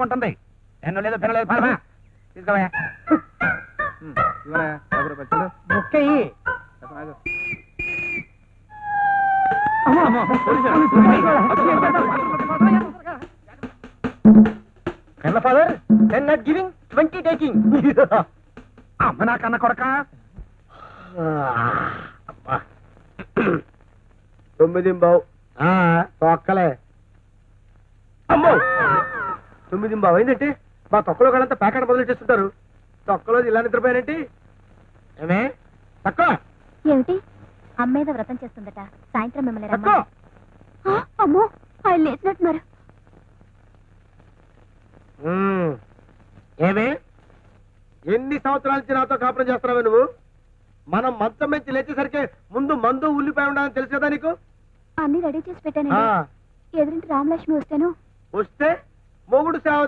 ఉంటుంది. ఎన్నో లేదు పిల్లలేదు పరమా తీసుకోవా ముక్కయి ఫాదర్ 10 not giving 20 taking. అమ్మ నా కన్న కొడక 9 తొక్కలే అమ్మో 9 అయిందంటే మా తొక్కలో కాలంతా ప్యాకెట్ బదులు చేస్తుంటారు. తొక్కలో ఇలా నిద్రపోయానంటే ఏమే తక్కువ ఏమిటి అమ్మేద వ్రతం చేస్తుందట, సాయంత్రం మిమ్మల్ని తక్కువ అమ్మో ఆయన లేచినట్టున్నారు. ఏమే ఎన్ని సంవత్సరాల నుంచి నాతో కాపురం చేస్తున్నావే నువ్వు? మనం మంచం మంచి లేచేసరికి ముందు మందు ఉల్లిపాయ ఉండాలని తెలుసు కదా నీకు? అన్ని రెడీ చేసి పెట్టాను. ఎదురింటి రామలక్ష్మి వస్తేను వస్తే మొగుడు సేవ